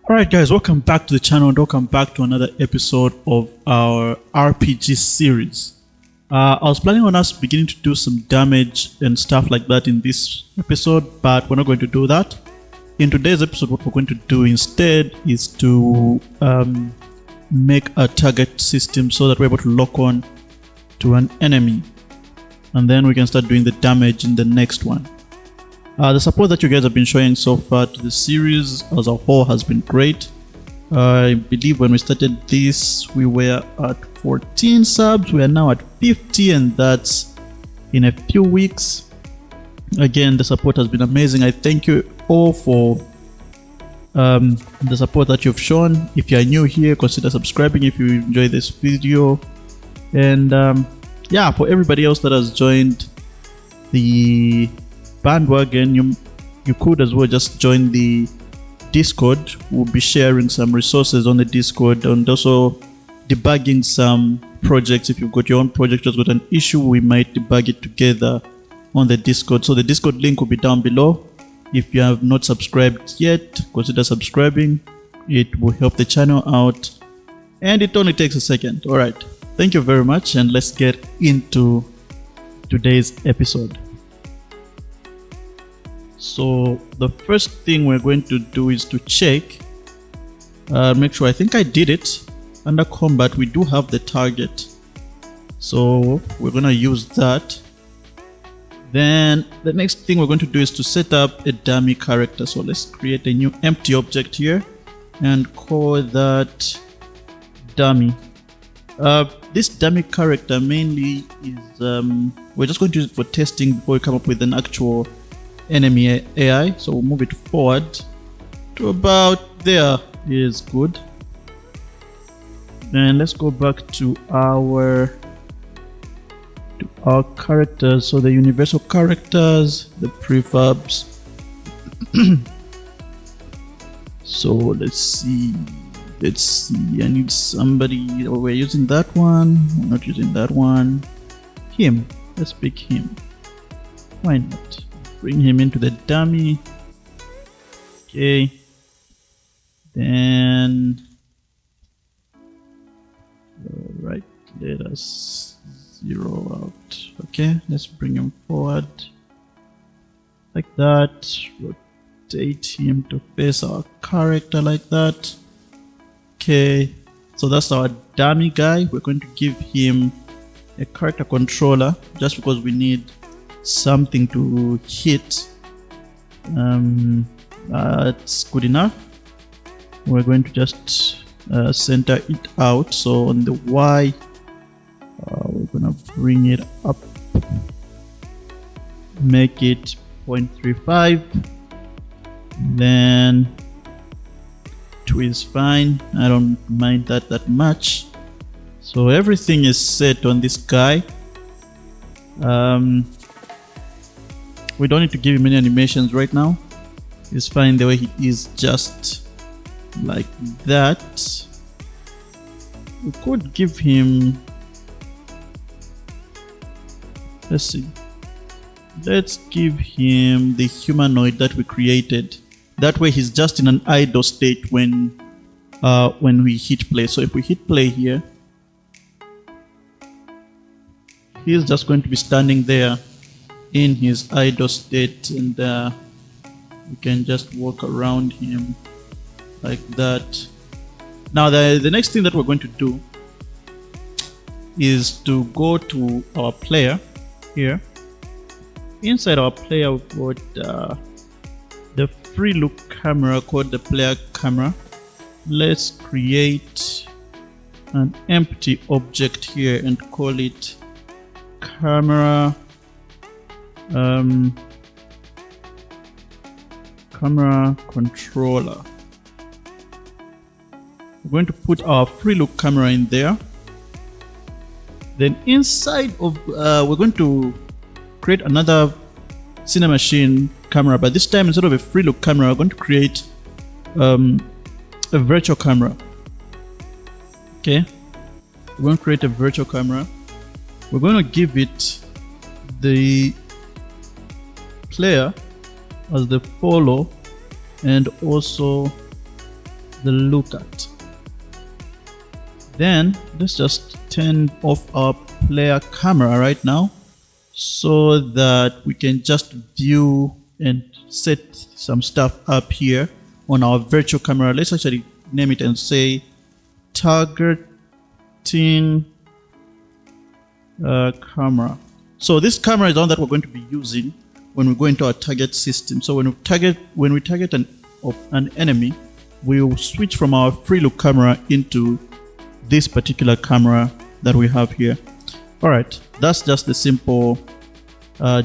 Alright guys, welcome back to the channel and welcome back to another episode of our RPG series. I was planning on us beginning to do some damage and stuff like that in this episode, but we're not going to do that. In today's episode, what we're going to do instead is to make a target system so that we're able to lock on to an enemy, and then we can start doing the damage in the next one. The support that you guys have been showing so far to the series as a whole has been great. I believe when we started this we were at 14 subs, we are now at 50, and that's in a few weeks. Again, the support has been amazing. I thank you all for the support that you've shown. If you are new here, consider subscribing if you enjoy this video, and yeah, for everybody else that has joined the bandwagon, you could as well just join the Discord. We'll be sharing some resources on the Discord and also debugging some projects. If you've got your own project that's got an issue, we might debug it together on the Discord. So the Discord link will be down below. If you have not subscribed yet, consider subscribing. It will help the channel out and it only takes a second. Alright, thank you very much, and let's get into today's episode. So the first thing we're going to do is to check, make sure, I think I did it. Under combat we do have the target, so we're going to use that. Then the next thing we're going to do is to set up a dummy character. So let's create a new empty object here and call that dummy. This dummy character mainly is we're just going to use it for testing before we come up with an actual enemy AI. So we'll move it forward to about there is good. Then let's go back to our characters. So the universal characters, the prefabs. So let's see, I need somebody. Oh, we're using that one, we're not using that one. Him, let's pick him, why not? Bring him into the dummy. Okay. Then, right, let us zero out. Okay, let's bring him forward like that. Rotate him to face our character like that. Okay, so that's our dummy guy. We're going to give him a character controller just because we need something to hit. That's good enough. We're going to just center it out. So on the Y, we're gonna bring it up, make it 0.35. Then 2 is fine. I don't mind that much. So everything is set on this guy. We don't need to give him any animations right now. He's fine the way he is, just like that. We could give him, let's see, let's give him the humanoid that we created. That way he's just in an idle state when we hit play. So if we hit play here, he's just going to be standing there in his idle state, and we can just walk around him like that. Now the next thing that we're going to do is to go to our player here. Inside our player we've got the free look camera called the player camera. Let's create an empty object here and call it camera camera controller. We're going to put our free look camera in there. Then inside of we're going to create another Cinemachine camera, but this time instead of a free look camera we're going to create a virtual camera. Okay, we're going to create a virtual camera. We're going to give it the player as the follow and also the lookat. Then let's just turn off our player camera right now so that we can just view and set some stuff up here on our virtual camera. Let's actually name it and say targeting camera. So this camera is the one that we're going to be using when we go into our target system. So when we target an enemy, we'll switch from our free look camera into this particular camera that we have here. All right, that's just the simple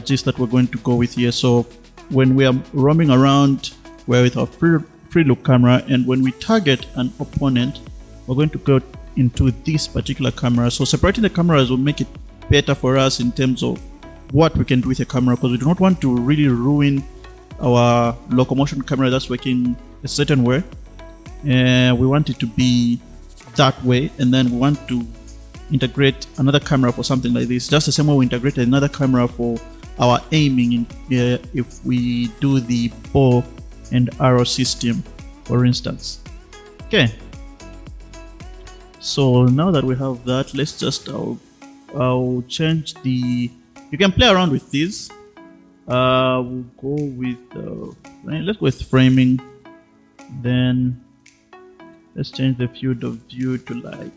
gist that we're going to go with here. So when we are roaming around, we're with our free look camera, and when we target an opponent, we're going to go into this particular camera. So separating the cameras will make it better for us in terms of what we can do with a camera, because we do not want to really ruin our locomotion camera that's working a certain way, and we want it to be that way, and then we want to integrate another camera for something like this, just the same way we integrate another camera for our aiming if we do the bow and arrow system, for instance. Okay, so now that we have that, let's just I'll change the, you can play around with these. We'll go with let's go with framing, then let's change the field of view to like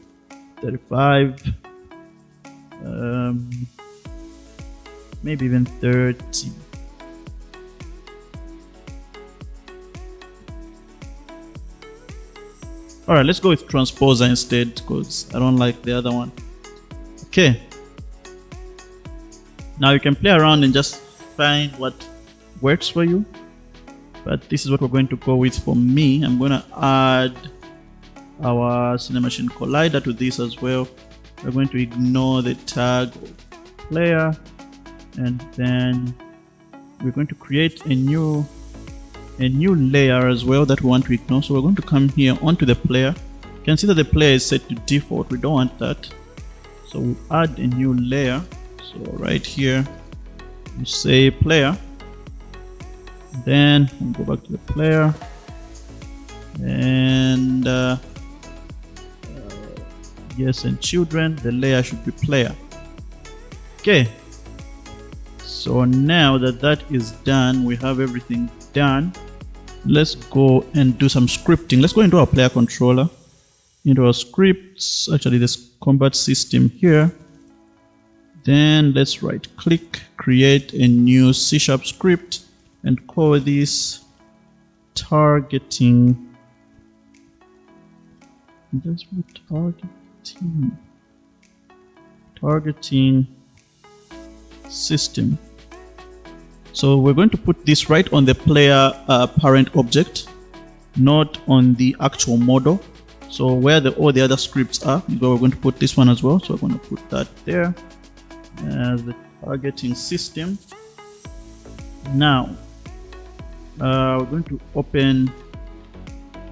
35, maybe even 30. All right, let's go with transposer instead, because I don't like the other one. Okay, now you can play around and just find what works for you, but this is what we're going to go with. For me, I'm going to add our Cinemachine Collider to this as well. We're going to ignore the tag of player, and then we're going to create a new layer as well that we want to ignore. So we're going to come here onto the player. You can see that the player is set to default. We don't want that, so we'll add a new layer. So right here you say player, then we'll go back to the player, and yes, and children, the layer should be player. Okay, so now that that is done, we have everything done. Let's go and do some scripting. Let's go into our player controller, into our scripts, actually this combat system here. Then let's right click, create a new C# script and call this targeting. That's what targeting system. So we're going to put this right on the player parent object, not on the actual model. So where all the other scripts are, we're going to put this one as well. So we're going to put that there as the targeting system. Now we're going to open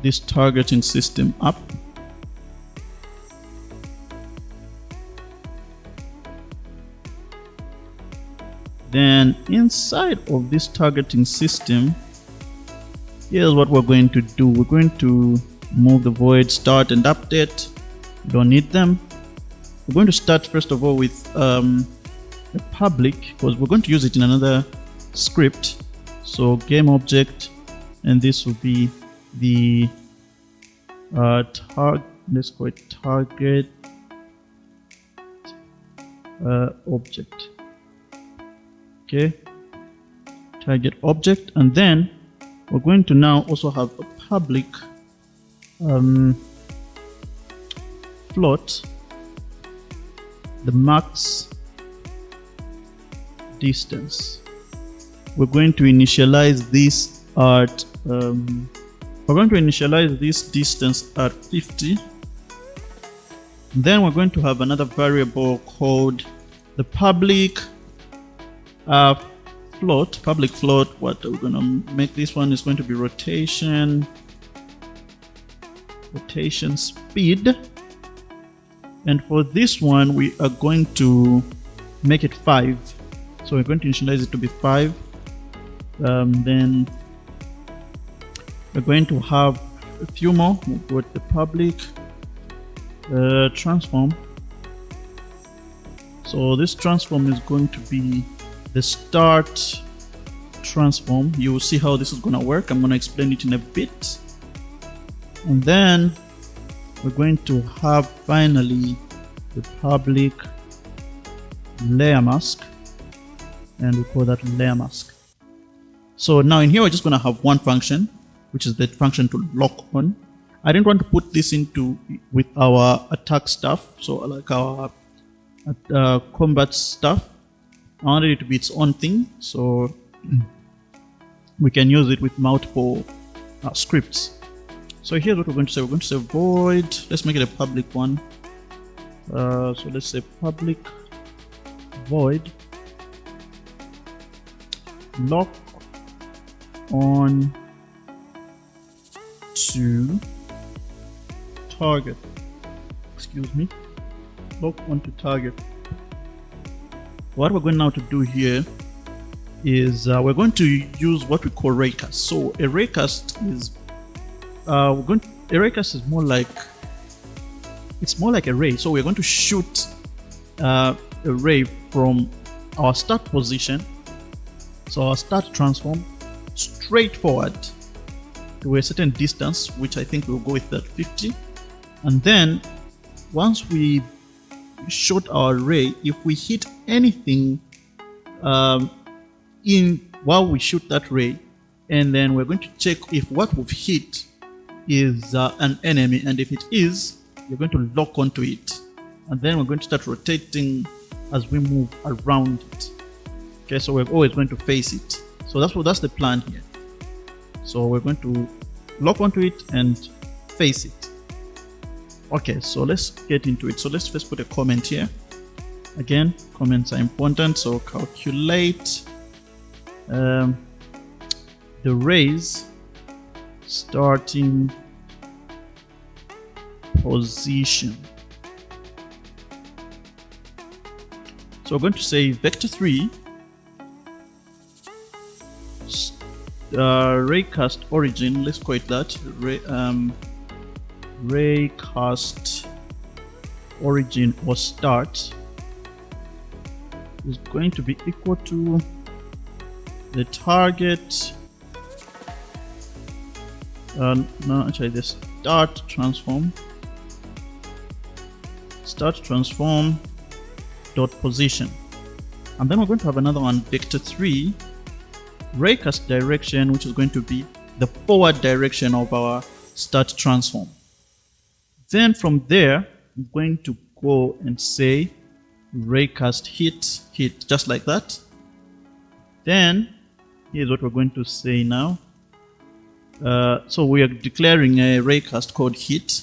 this targeting system up. Then inside of this targeting system, here's what we're going to do. We're going to move the void start and update. We don't need them. We're going to start first of all with a public, because we're going to use it in another script. So game object, and this will be the let's call it target object. Okay, target object, and then we're going to now also have a public float the max distance. We're going to initialize this at this distance at 50. Then we're going to have another variable called the public public float. What we're going to make this one is going to be rotation speed, and for this one we are going to make it 5. So we're going to initialize it to be 5. Then we're going to have a few more. We'll go with the public transform. So this transform is going to be the start transform. You will see how this is going to work. I'm going to explain it in a bit. And then we're going to have finally the public layer mask, and we call that layer mask. So now in here we're just going to have one function, which is the function to lock on. I didn't want to put this into with our attack stuff, so like our combat stuff. I wanted it to be its own thing, so we can use it with multiple scripts. So here's what we're going to say. We're going to say void. Let's make it a public one. So let's say public void lock on to target. Excuse me. Lock on to target. What we're going now to do here is we're going to use what we call raycast. So a raycast is a raycast is more like a ray. So we're going to shoot a ray from our start position, so our start transform, straight forward to a certain distance, which I think we'll go with that 50. And then once we shoot our ray, if we hit anything while we shoot that ray, and then we're going to check if what we've hit is an enemy, and if it is, you're going to lock onto it, and then we're going to start rotating as we move around it. Okay, so we're always going to face it. So that's the plan here. So we're going to lock onto it and face it. Okay, so let's get into it. So let's first put a comment here. Again, comments are important. So calculate the ray's starting position. So we're going to say vector3 raycast origin. Let's call it that. Raycast origin or start is going to be equal to the target. No, actually, the start transform dot position, and then we're going to have another one, vector3 raycast direction, which is going to be the forward direction of our start transform. Then from there, I'm going to go and say raycast hit, just like that. Then here's what we're going to say now. So we are declaring a raycast called hit,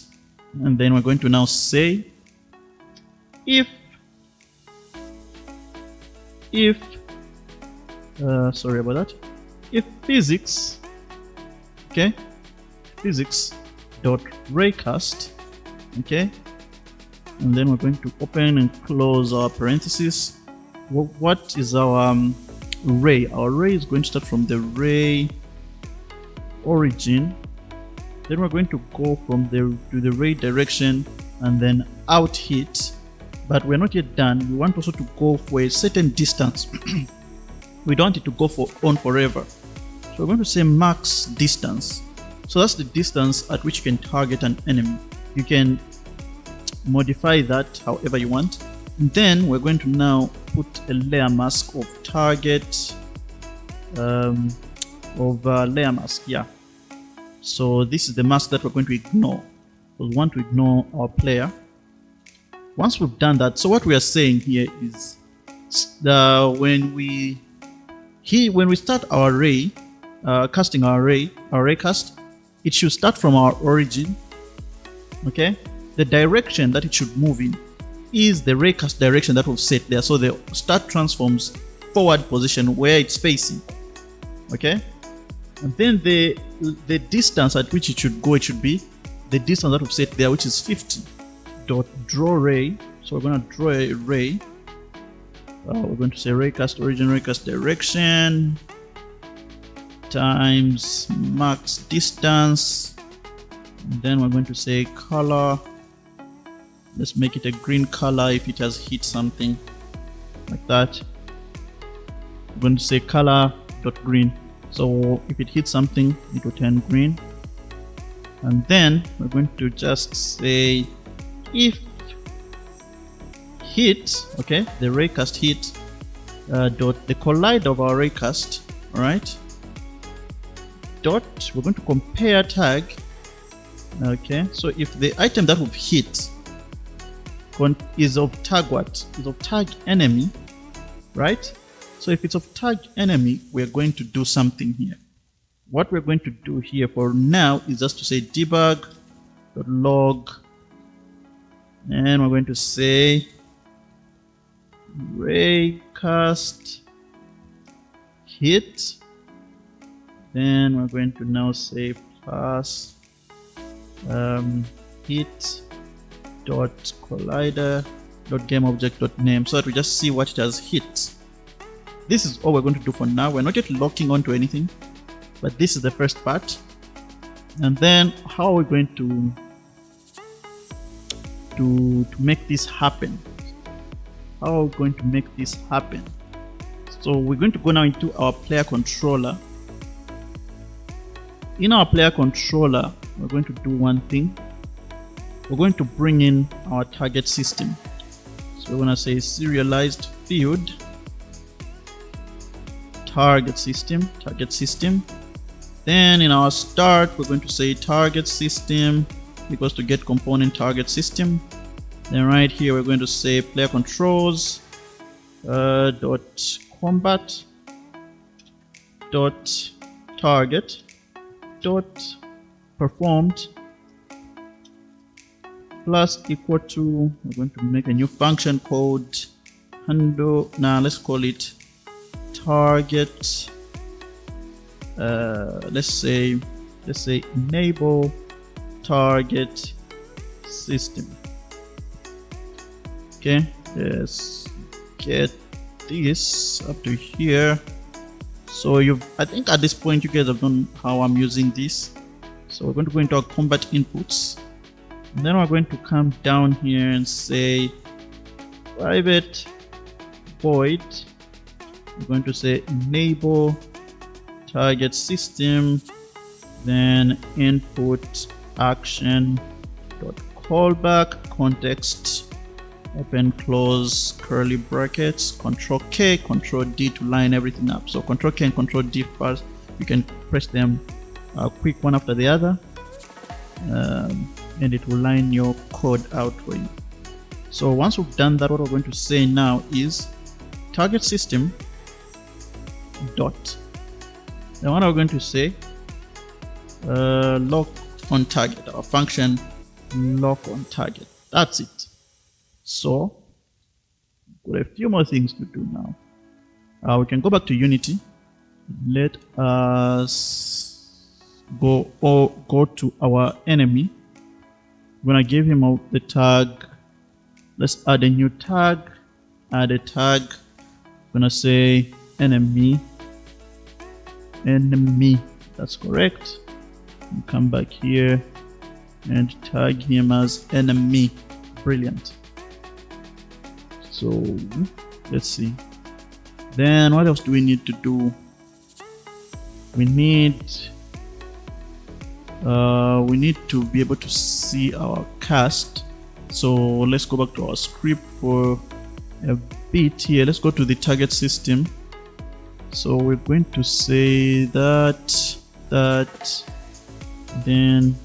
and then we're going to now say if sorry about that, if physics, okay, physics dot raycast, okay, and then we're going to open and close our parentheses. What is our ray? Our ray is going to start from the ray origin, then we're going to go from there to the ray direction and then out hit, but we're not yet done. We want also to go for a certain distance. We don't want it to go on forever, so we're going to say max distance. So that's the distance at which you can target an enemy. You can modify that however you want. And then we're going to now put a layer mask of target layer mask. Yeah, so this is the mask that we're going to ignore, because we want to ignore our player. Once we've done that, so what we are saying here is when we start our array, casting our raycast, it should start from our origin. Okay, the direction that it should move in is the raycast direction that we've set there. So the start transforms forward position where it's facing. Okay, and then the distance at which it should go, it should be the distance that we've set there, which is 50. Dot draw ray. So we're going to draw a ray. We're going to say raycast origin, raycast direction times max distance And then we're going to say color. Let's make it a green color if it has hit something like that. We're going to say color dot green. So if it hits something, it will turn green. And then we're going to just say if hit, okay, the raycast hit dot the collide of our raycast, all right, dot, we're going to compare tag. Okay, so if the item that we've hit is of tag what? Is of tag enemy, right? So if it's of tag enemy, we're going to do something here. What we're going to do here for now is just to say debug.log, and we're going to say raycast hit. Then we're going to now say plus hit dot collider dot game object dot name, so that we just see what it has hit. This is all we're going to do for now. We're not yet locking onto anything, but this is the first part. And then how are we going to make this happen? How are we going to make this happen? So we're going to go now into our player controller. In our player controller, we're going to do one thing. We're going to bring in our target system. So we're going to say serialized field target system. Then in our start, we're going to say target system equals to get component target system. Then right here, we're going to say player controls dot combat dot target dot performed plus equal to, we're going to make a new function called handle. Now let's call it target. Let's say enable target system. Okay, let's get this up to here. So I think at this point you guys have done how I'm using this. So we're going to go into our combat inputs, and then we're going to come down here and say private void. We're going to say enable target system, then input action dot callback context open close curly brackets, Control K, Control D to line everything up. So Control K and Control D first, you can press them quick one after the other, and it will line your code out for you. So once we've done that, what we're going to say now is target system dot, then what we're going to say lock on target, our function lock on target. That's it. So got a few more things to do now. We can go back to Unity. Let us go to our enemy. We're gonna give him the tag. Let's add a new tag. Add a tag. We're gonna say enemy. That's correct. And come back here and tag him as enemy. Brilliant. So let's see. Then what else do we need to do? We need to be able to see our cast. So let's go back to our script for a bit here. Let's go to the target system. So we're going to say that then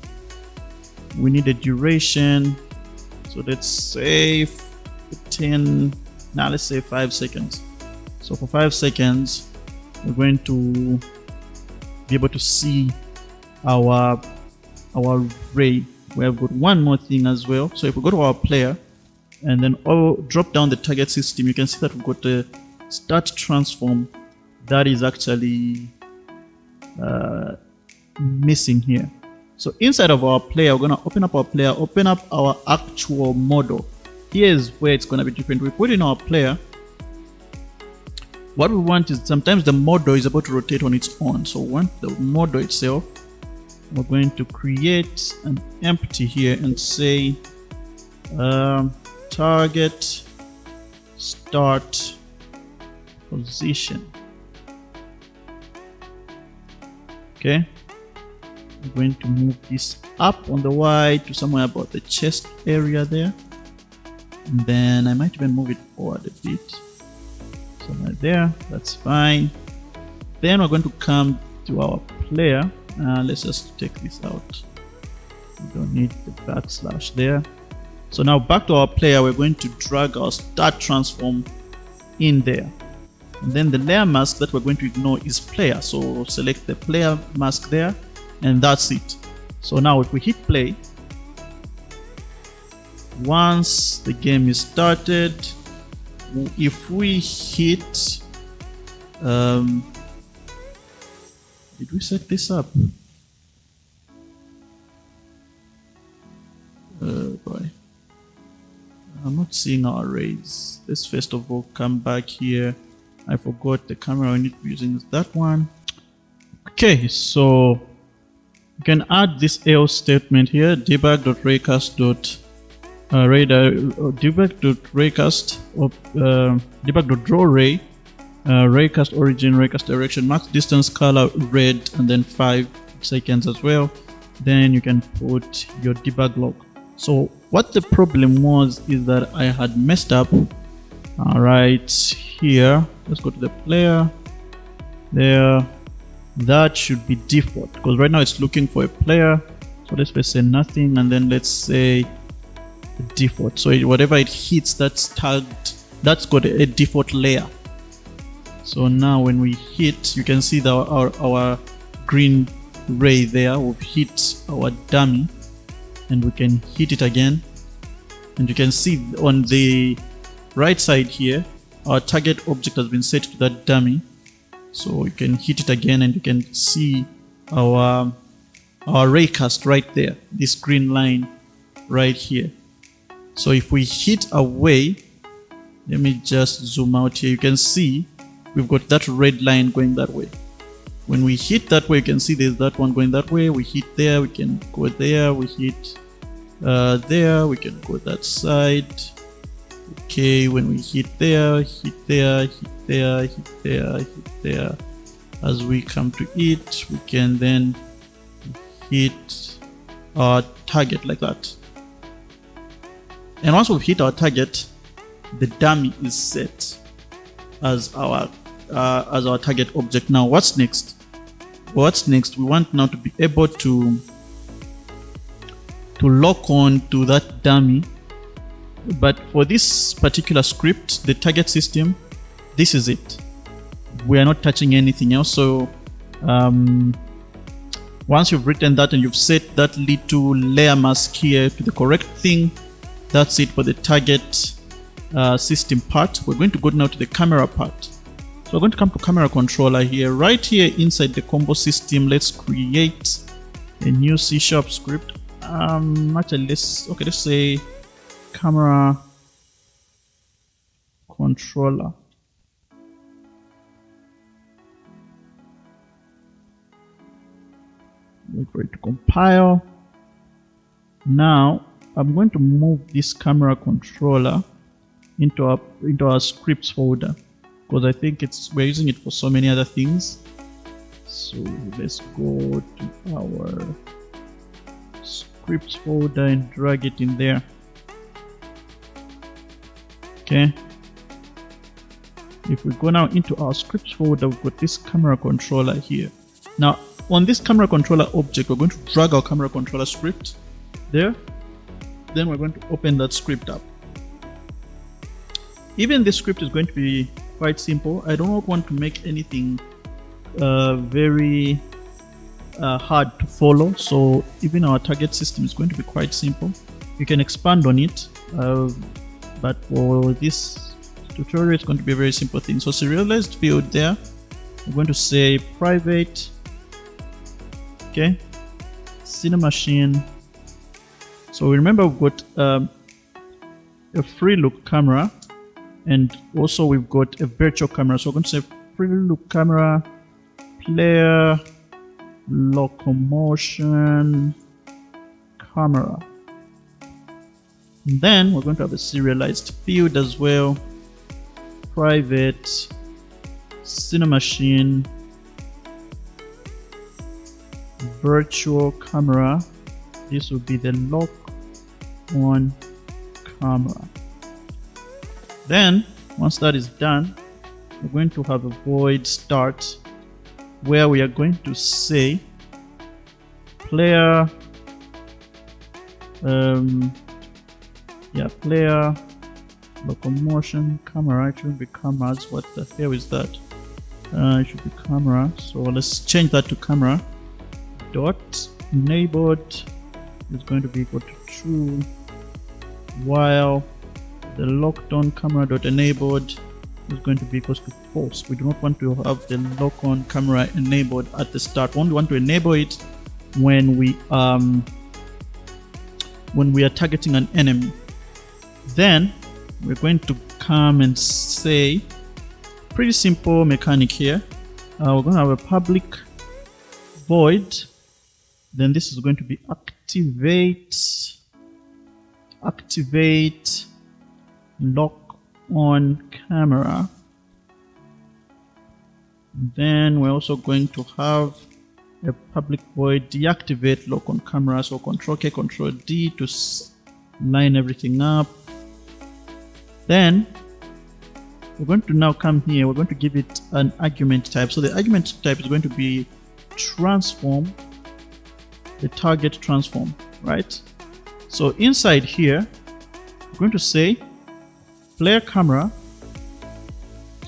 we need a duration. So let's say 10, now let's say 5 seconds. So for 5 seconds, we're going to be able to see our ray. We have got one more thing as well. So if we go to our player and then drop down the target system, you can see that we've got the start transform that is actually missing here. So inside of our player, we're going to open up our player, open up our actual model. Here's where it's going to be different. We put in our player. What we want is sometimes the model is about to rotate on its own. So we want the model itself. we're going to create an empty here and say target start position. Okay, I'm going to move this up on the Y to somewhere about the chest area there, and then I might even move it forward a bit, somewhere there. That's fine. Then we're going to come to our player. Let's just take this out. We don't need the backslash there. So now back to our player, we're going to drag our start transform in there. And then the layer mask that we're going to ignore is player. So select the player mask there, and that's it. So now if we hit play, once the game is started, if we hit, did we set this up? Boy, I'm not seeing our arrays. Let's first of all come back here. I forgot the camera I need to be using is that one. Okay, so you can add this else statement here, debug.raycast or debug.drawRay, raycast origin, raycast direction, max distance color red, and then 5 seconds as well. Then you can put your debug log. So what the problem was is that I had messed up. All right, here let's go to the player there. That should be default because right now it's looking for a player. So let's say nothing, and then let's say default. So whatever it hits, that's tagged, that's got a default layer. So now when we hit, you can see that our green ray there will hit our dummy, and we can hit it again, and you can see on the right side here our target object has been set to that dummy. So you can hit it again, and you can see our raycast right there, this green line right here. So if we hit away, let me just zoom out here, you can see we've got that red line going that way. When we hit that way, you can see there's that one going that way. We hit there, we can go there. We hit there, we can go that side. Okay, when we hit there, hit there, hit there, hit there, hit there. As we come to it, we can then hit our target like that. And once we've hit our target, the dummy is set as our target object. Now what's next? What's next? We want now to be able to lock on to that dummy. But for this particular script, the target system, this is it. We are not touching anything else. So once you've written that and you've set that little layer mask here to the correct thing, that's it for the target system part. We're going to go now to the camera part. So we're going to come to camera controller here. Right here inside the combo system, let's create a new C# script. Actually, let's say camera controller. Wait for it to compile. Now I'm going to move this camera controller into our scripts folder because I think we're using it for so many other things. So let's go to our scripts folder and drag it in there. Okay. If we go now into our scripts folder, we've got this camera controller here. Now on this camera controller object, we're going to drag our camera controller script there. Then we're going to open that script up. Even this script is going to be quite simple. I don't want to make anything very hard to follow. So even our target system is going to be quite simple. You can expand on it, but for this tutorial, it's going to be a very simple thing. So serialized field there, I'm going to say private, okay, cinemachine. So remember we've got a free look camera, and also we've got a virtual camera. So we're going to say free look camera player locomotion camera. And then we're going to have a serialized field as well. Private cinemachine virtual camera. This will be the lock on camera. Then once that is done, we're going to have a void start where we are going to say player player locomotion camera. It shouldn't be cameras. What the hell is that? It should be camera. So let's change that to camera. Dot enabled is going to be equal to true, while the locked on camera dot enabled is going to be equal to false. We do not want to have the lock on camera enabled at the start. We only want to enable it when we are targeting an enemy. Then we're going to come and say, pretty simple mechanic here. We're going to have a public void. Then this is going to be activate lock on camera. Then we're also going to have a public void deactivate lock on camera. So Control K, Control D to line everything up. Then we're going to now come here. We're going to give it an argument type. So the argument type is going to be transform, the target transform, right? So inside here, we're going to say player camera.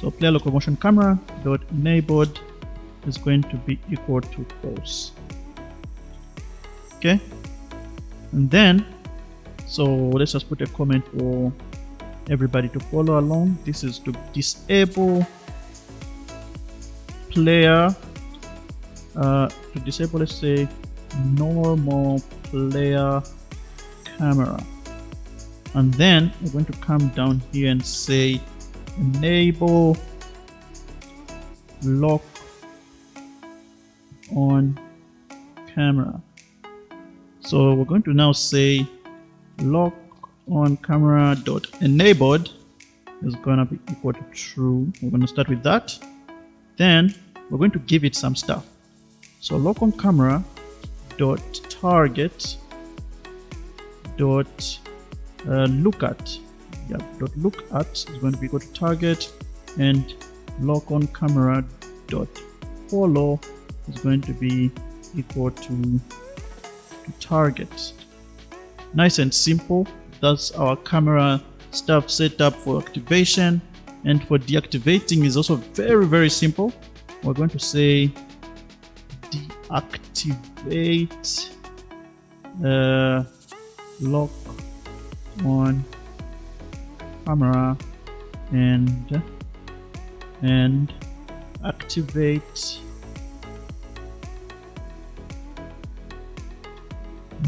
So player locomotion camera dot enabled is going to be equal to false. Okay, and then so let's just put a comment for everybody to follow along. This is to disable player to disable, let's say, normal player camera. And then we're going to come down here and say enable lock on camera. So we're going to now say lock on camera dot enabled is going to be equal to true. We're going to start with that. Then we're going to give it some stuff. So lock on camera dot target dot look at, dot look at is going to be equal to target, and lock on camera dot follow is going to be equal to target. Nice and simple. That's our camera stuff set up for activation, and for deactivating is also very, very simple. We're going to say deactivate lock on camera and activate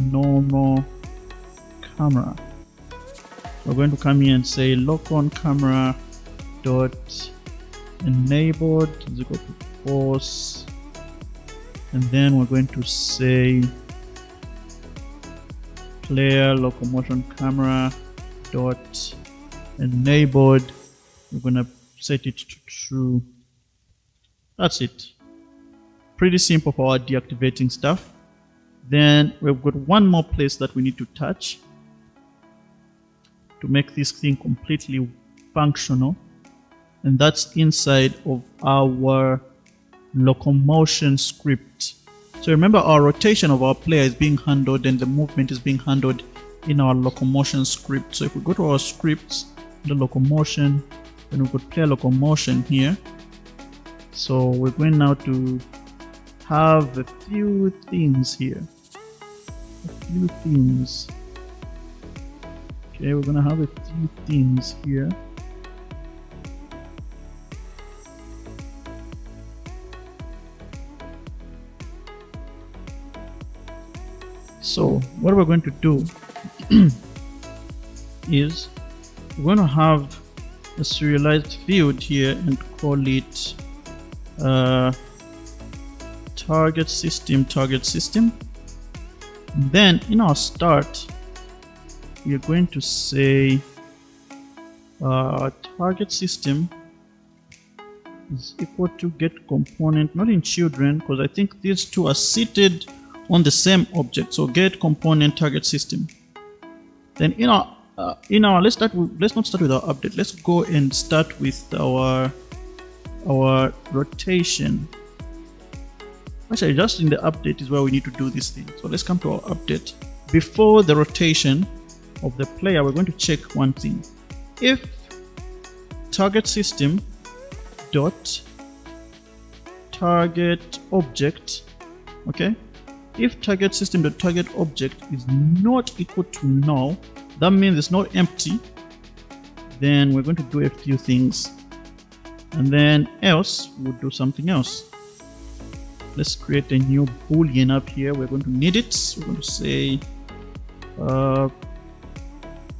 normal camera. We're going to come here and say lock on camera dot enabled is equal to false, and then we're going to say player locomotion camera dot enabled, we're going to set it to true. That's it. Pretty simple for our deactivating stuff. Then we've got one more place that we need to touch to make this thing completely functional, and that's inside of our locomotion script. So remember, our rotation of our player is being handled and the movement is being handled in our locomotion script. So if we go to our scripts, the locomotion, then we could player locomotion here. So we're going now to have a few things here. Okay, we're gonna have a few things here. So what we're going to do is we're going to have a serialized field here and call it target system. And then in our start, we are going to say target system is equal to get component, not in children, because I think these two are seated on the same object. So get component target system. Then in our let's not start with our update. Let's go and start with our rotation. Actually, just in the update is where we need to do this thing. So let's come to our update. Before the rotation of the player, we're going to check one thing. If target system dot target object, okay, if target system dot target object is not equal to null, that means it's not empty, then we're going to do a few things, and then else we'll do something else. Let's create a new boolean up here. We're going to need it. We're going to say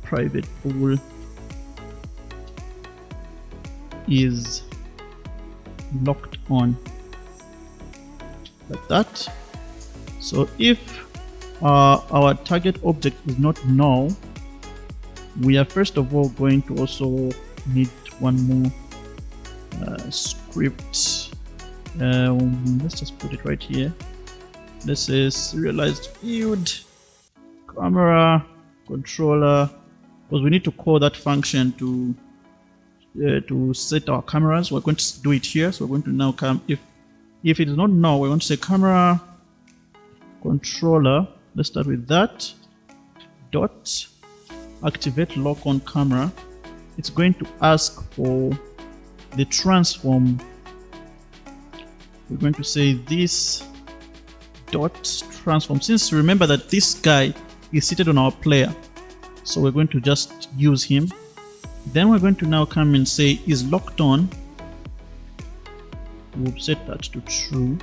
private bool is locked on, like that. So if our target object is not null, we are first of all going to also need one more script. Let's just put it right here. This is serialized field camera controller, because we need to call that function to set our cameras. We're going to do it here. So we're going to now come, if it is not null, we're going to say camera controller. Let's start with that. Dot activate lock on camera. It's going to ask for the transform. We're going to say this dot transform, since remember that this guy is seated on our player, so we're going to just use him. Then we're going to now come and say is locked on. We'll set that to true.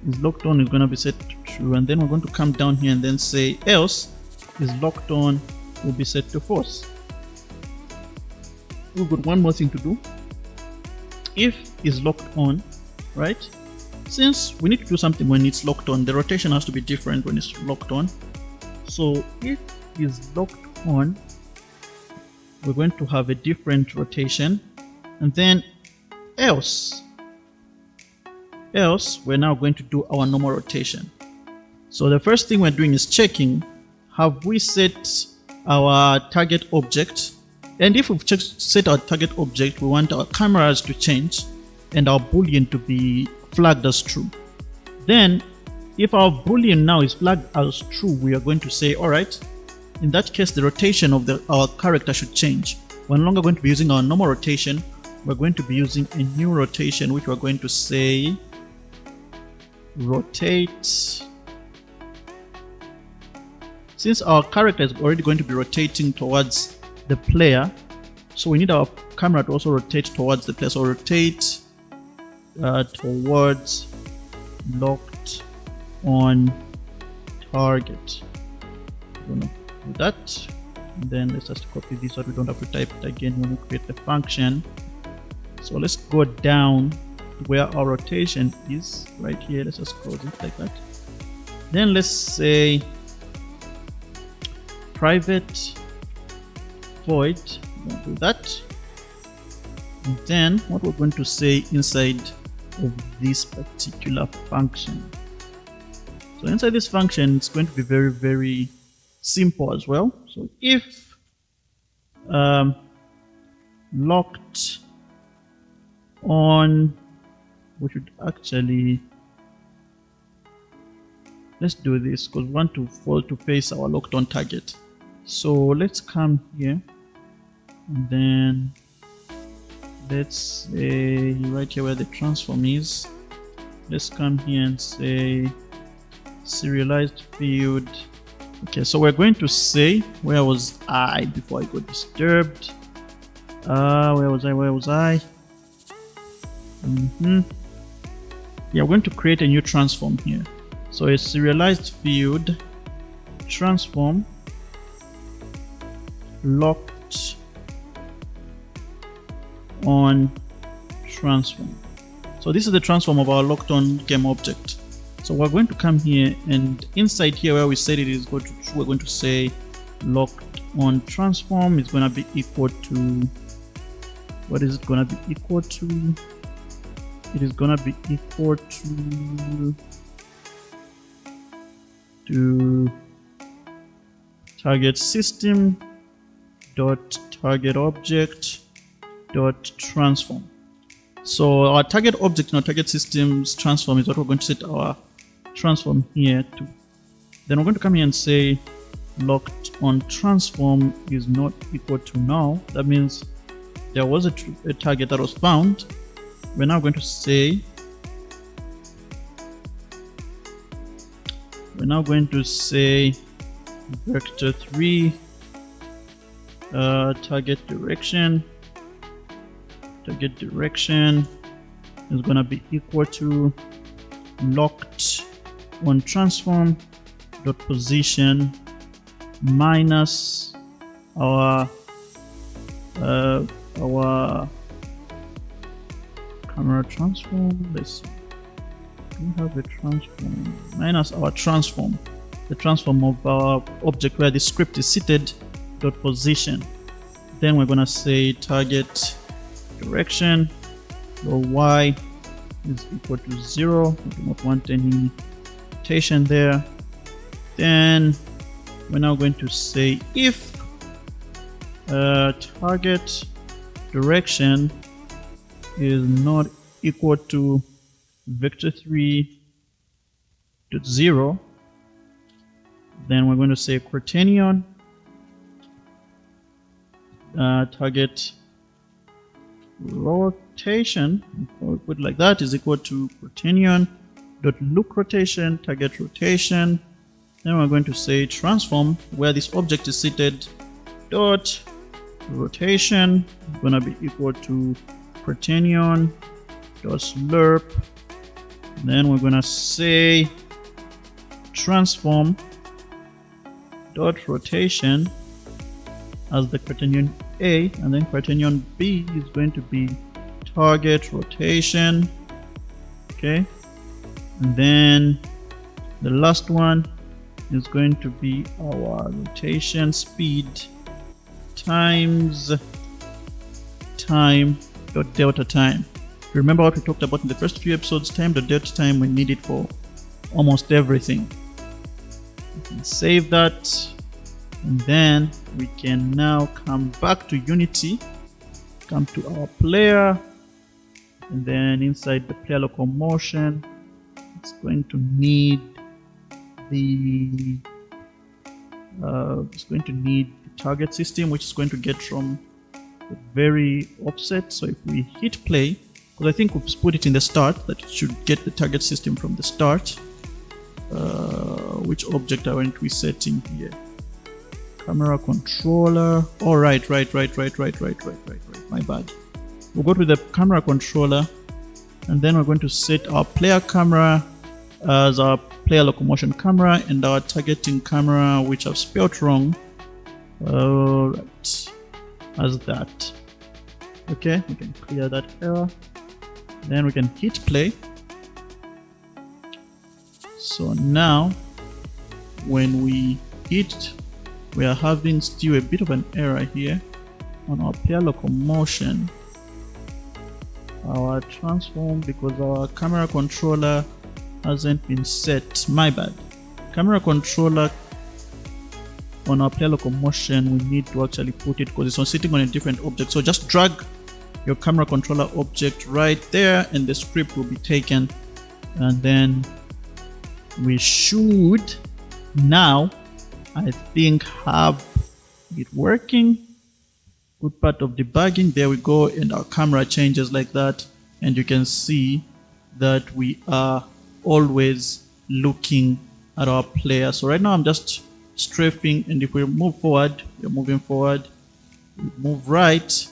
Is locked on is going to be set to true, and then we're going to come down here and then say else is locked on will be set to false. We've got one more thing to do. If is locked on, right? Since we need to do something when it's locked on, the rotation has to be different when it's locked on. So if is locked on, we're going to have a different rotation, and then else we're now going to do our normal rotation. So the first thing we're doing is checking, have we set our target object? And if we've set our target object, we want our cameras to change and our boolean to be flagged as true. Then if our boolean now is flagged as true, we are going to say, all right, in that case the rotation of our character should change. We're no longer going to be using our normal rotation. We're going to be using a new rotation, which we're going to say rotate. Since our character is already going to be rotating towards the player, so we need our camera to also rotate towards the player. So rotate towards locked on target. I'm gonna do that, and then let's just copy this so we don't have to type it again when we create the function. So let's go down to where our rotation is right here. Let's just close it like that. Then let's say private void. We'll do that, and then what we're going to say inside of this particular function. So inside this function, it's going to be very, very simple as well. So if locked on, we should actually, let's do this because we want to face our locked on target. So let's come here, and then let's say right here where the transform is, let's come here and say serialized field. Okay, so we're going to say, where was I before I got disturbed? Where was I? Yeah, we're going to create a new transform here. So a serialized field transform locked on transform. So this is the transform of our locked on game object. So we're going to come here, and inside here where we said it is going to true, we're going to say locked on transform is going to be equal to, what is it going to be equal to? It is going to be equal to target system dot target object dot transform. So our target object in our target system's transform is what we're going to set our transform here to. Then we're going to come here and say locked on transform is not equal to null. That means there was a target that was found. We're now going to say vector3 target direction is going to be equal to locked on transform dot position minus our camera transform. Let's see, we have a transform minus our transform, the transform of our object where the script is seated dot position. Then we're going to say target direction y is equal to 0. We do not want any rotation there. Then we're now going to say if target direction is not equal to vector3 dot 0, then we're going to say quaternion target rotation, put like that, is equal to quaternion dot look rotation target rotation. Then we're going to say transform where this object is seated dot rotation is going to be equal to quaternion dot slurp. Then we're going to say transform dot rotation as the quaternion A, and then quaternion B is going to be target rotation. Okay, and then the last one is going to be our rotation speed times time dot delta time. Remember what we talked about in the first few episodes? Time dot delta time, we need it for almost everything. You can save that, and then we can now come back to Unity, come to our player, and then inside the player locomotion, it's going to need the target system, which is going to get from the very offset. So if we hit play, because I think we've put it in the start that it should get the target system from the start. Which object aren't we setting here? Camera controller. Oh, right. My bad. We'll go to the camera controller, and then we're going to set our player camera as our player locomotion camera and our targeting camera, which I've spelled wrong. Right, as that. Okay, we can clear that error. Then we can hit play. So now, when we hit, we are having still a bit of an error here on our player locomotion, our transform, because our camera controller hasn't been set. My bad. Camera controller on our player locomotion, we need to actually put it because it's sitting on a different object. So just drag your camera controller object right there, and the script will be taken, and then we should now, I think, have it working. Good part of debugging. There we go, and our camera changes like that, and you can see that we are always looking at our player. So right now I'm just strafing, and if we move forward, we're moving forward. We move right,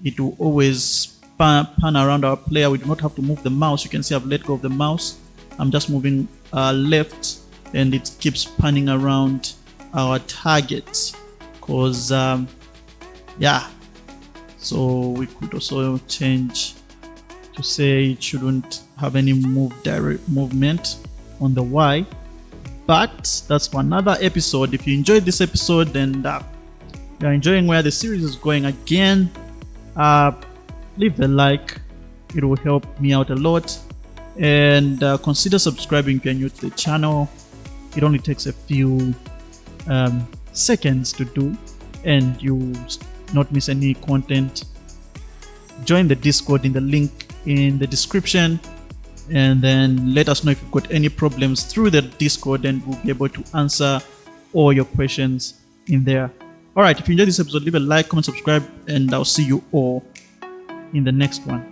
it will always pan around our player. We do not have to move the mouse. You can see I've let go of the mouse. I'm just moving left, and it keeps panning around our target, because yeah, So we could also change to say it shouldn't have any direct movement on the Y. But that's for another episode. If you enjoyed this episode and you're enjoying where the series is going, again, leave a like. It will help me out a lot. And consider subscribing if you're new to the channel. It only takes a few seconds to do, and you not miss any content. Join the Discord in the link in the description, and then let us know if you've got any problems through the Discord, and we'll be able to answer all your questions in there. All right, if you enjoyed this episode, leave a like, comment, subscribe, and I'll see you all in the next one.